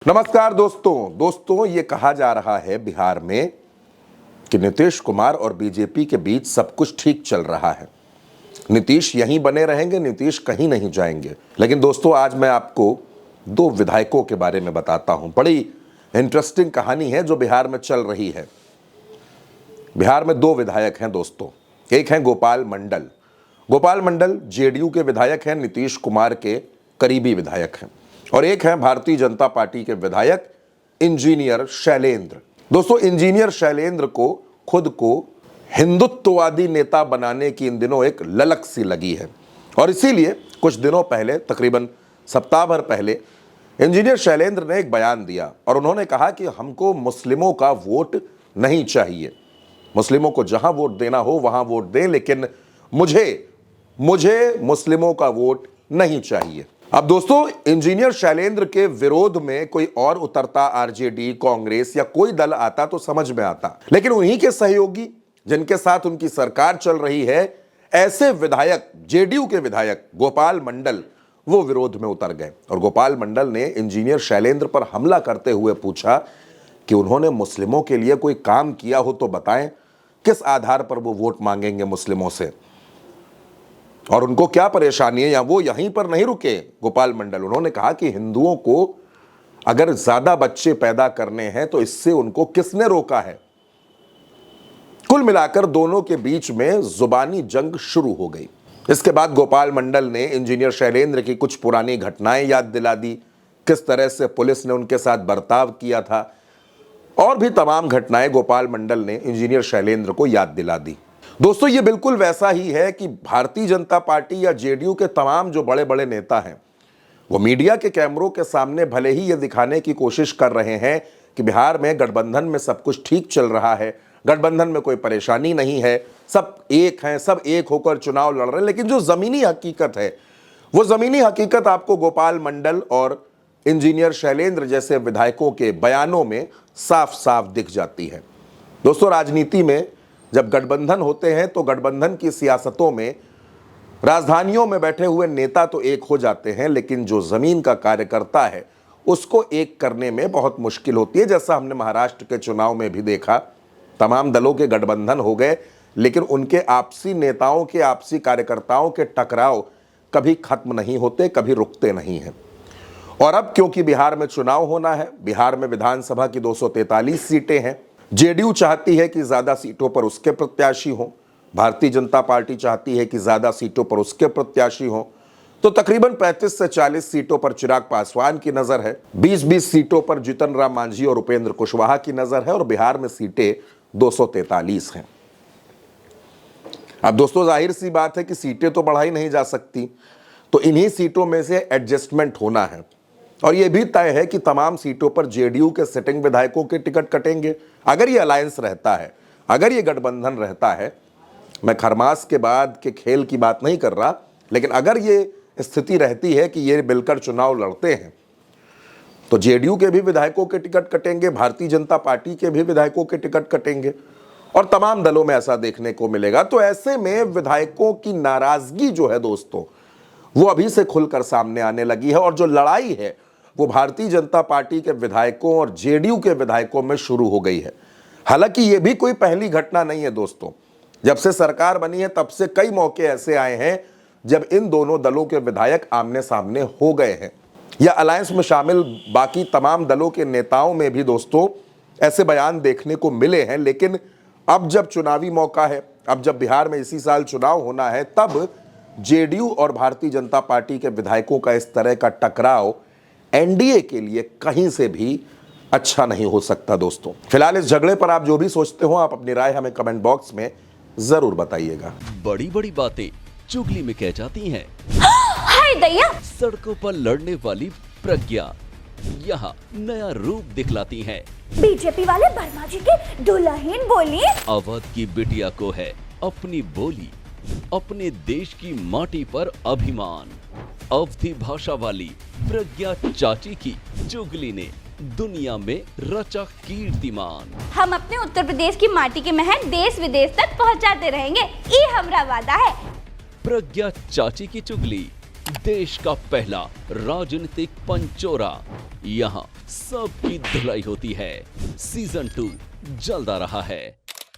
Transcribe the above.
नमस्कार दोस्तों ये कहा जा रहा है बिहार में कि नीतीश कुमार और बीजेपी के बीच सब कुछ ठीक चल रहा है। नीतीश यहीं बने रहेंगे, नीतीश कहीं नहीं जाएंगे। लेकिन दोस्तों आज मैं आपको दो विधायकों के बारे में बताता हूं। बड़ी इंटरेस्टिंग कहानी है जो बिहार में चल रही है। बिहार में दो विधायक हैं दोस्तों। एक हैं गोपाल मंडल। गोपाल मंडल जेडीयू के विधायक हैं, नीतीश कुमार के करीबी विधायक हैं। और एक है भारतीय जनता पार्टी के विधायक इंजीनियर शैलेंद्र। दोस्तों इंजीनियर शैलेंद्र को खुद को हिंदुत्ववादी नेता बनाने की इन दिनों एक ललक सी लगी है और इसीलिए कुछ दिनों पहले, तकरीबन सप्ताह भर पहले, इंजीनियर शैलेंद्र ने एक बयान दिया और उन्होंने कहा कि हमको मुस्लिमों का वोट नहीं चाहिए। मुस्लिमों को जहां वोट देना हो वहां वोट दें, लेकिन मुझे मुस्लिमों का वोट नहीं चाहिए। अब दोस्तों इंजीनियर शैलेंद्र के विरोध में कोई और उतरता, आरजेडी, कांग्रेस या कोई दल आता तो समझ में आता, लेकिन उन्हीं के सहयोगी जिनके साथ उनकी सरकार चल रही है, ऐसे विधायक, जेडीयू के विधायक गोपाल मंडल, वो विरोध में उतर गए। और गोपाल मंडल ने इंजीनियर शैलेंद्र पर हमला करते हुए पूछा कि उन्होंने मुस्लिमों के लिए कोई काम किया हो तो बताएं, किस आधार पर वो वोट मांगेंगे मुस्लिमों से और उनको क्या परेशानी है। या वो यहीं पर नहीं रुके गोपाल मंडल, उन्होंने कहा कि हिंदुओं को अगर ज्यादा बच्चे पैदा करने हैं तो इससे उनको किसने रोका है। कुल मिलाकर दोनों के बीच में जुबानी जंग शुरू हो गई। इसके बाद गोपाल मंडल ने इंजीनियर शैलेंद्र की कुछ पुरानी घटनाएं याद दिला दी, किस तरह से पुलिस ने उनके साथ बर्ताव किया था, और भी तमाम घटनाएं गोपाल मंडल ने इंजीनियर शैलेंद्र को याद दिला दी। दोस्तों ये बिल्कुल वैसा ही है कि भारतीय जनता पार्टी या जेडीयू के तमाम जो बड़े बड़े नेता हैं, वो मीडिया के कैमरों के सामने भले ही ये दिखाने की कोशिश कर रहे हैं कि बिहार में गठबंधन में सब कुछ ठीक चल रहा है, गठबंधन में कोई परेशानी नहीं है, सब एक हैं, सब एक होकर चुनाव लड़ रहे हैं, लेकिन जो जमीनी हकीकत है, वो जमीनी हकीकत आपको गोपाल मंडल और इंजीनियर शैलेंद्र जैसे विधायकों के बयानों में साफ साफ दिख जाती है। दोस्तों राजनीति में जब गठबंधन होते हैं तो गठबंधन की सियासतों में राजधानियों में बैठे हुए नेता तो एक हो जाते हैं, लेकिन जो जमीन का कार्यकर्ता है उसको एक करने में बहुत मुश्किल होती है। जैसा हमने महाराष्ट्र के चुनाव में भी देखा, तमाम दलों के गठबंधन हो गए, लेकिन उनके आपसी नेताओं के, आपसी कार्यकर्ताओं के टकराव कभी खत्म नहीं होते, कभी रुकते नहीं हैं। और अब क्योंकि बिहार में चुनाव होना है, बिहार में विधानसभा की 243 सीटें हैं, जेडीयू चाहती है कि ज्यादा सीटों पर उसके प्रत्याशी हों, भारतीय जनता पार्टी चाहती है कि ज्यादा सीटों पर उसके प्रत्याशी हों, तो तकरीबन 35 से 40 सीटों पर चिराग पासवान की नजर है, 20-20 सीटों पर जीतन राम मांझी और उपेंद्र कुशवाहा की नजर है, और बिहार में सीटें 243 हैं। अब दोस्तों जाहिर सी बात है कि सीटें तो बढ़ाई नहीं जा सकती, तो इन्हीं सीटों में से एडजस्टमेंट होना है। और यह भी तय है कि तमाम सीटों पर जेडीयू के सिटिंग विधायकों के टिकट कटेंगे। अगर ये अलायंस रहता है, अगर ये गठबंधन रहता है, मैं खरमास के बाद के खेल की बात नहीं कर रहा, लेकिन अगर ये स्थिति रहती है कि ये मिलकर चुनाव लड़ते हैं तो जेडीयू के भी विधायकों के टिकट कटेंगे, भारतीय जनता पार्टी के भी विधायकों के टिकट कटेंगे, और तमाम दलों में ऐसा देखने को मिलेगा। तो ऐसे में विधायकों की नाराजगी जो है दोस्तों, वो अभी से खुलकर सामने आने लगी है, और जो लड़ाई है वो भारतीय जनता पार्टी के विधायकों और जेडीयू के विधायकों में शुरू हो गई है। हालांकि ये भी कोई पहली घटना नहीं है दोस्तों, जब से सरकार बनी है तब से कई मौके ऐसे आए हैं जब इन दोनों दलों के विधायक आमने सामने हो गए हैं, या अलायंस में शामिल बाकी तमाम दलों के नेताओं में भी दोस्तों ऐसे बयान देखने को मिले हैं। लेकिन अब जब चुनावी मौका है, अब जब बिहार में इसी साल चुनाव होना है, तब जेडीयू और भारतीय जनता पार्टी के विधायकों का इस तरह का टकराव एनडीए के लिए कहीं से भी अच्छा नहीं हो सकता। दोस्तों फिलहाल इस झगड़े पर आप जो भी सोचते हो, आप अपनी राय हमें कमेंट बॉक्स में जरूर बताइएगा। बड़ी बड़ी बातें चुगली में कह जाती हैं। हाय दैया, सड़कों पर लड़ने वाली प्रज्ञा यहाँ नया रूप दिखलाती हैं। बीजेपी वाले वर्मा जी के दुल्हन बोली। अवध की बिटिया को है अपनी बोली, अपने देश की माटी पर अभिमान। अवधी भाषा वाली प्रज्ञा चाची की चुगली ने दुनिया में रचा कीर्तिमान। हम अपने उत्तर प्रदेश की माटी के महक देश विदेश तक पहुंचाते रहेंगे, ये हमारा वादा है। प्रज्ञा चाची की चुगली देश का पहला राजनीतिक पंचोरा। यहाँ सबकी धुलाई होती है। सीजन 2 जल्द आ रहा है।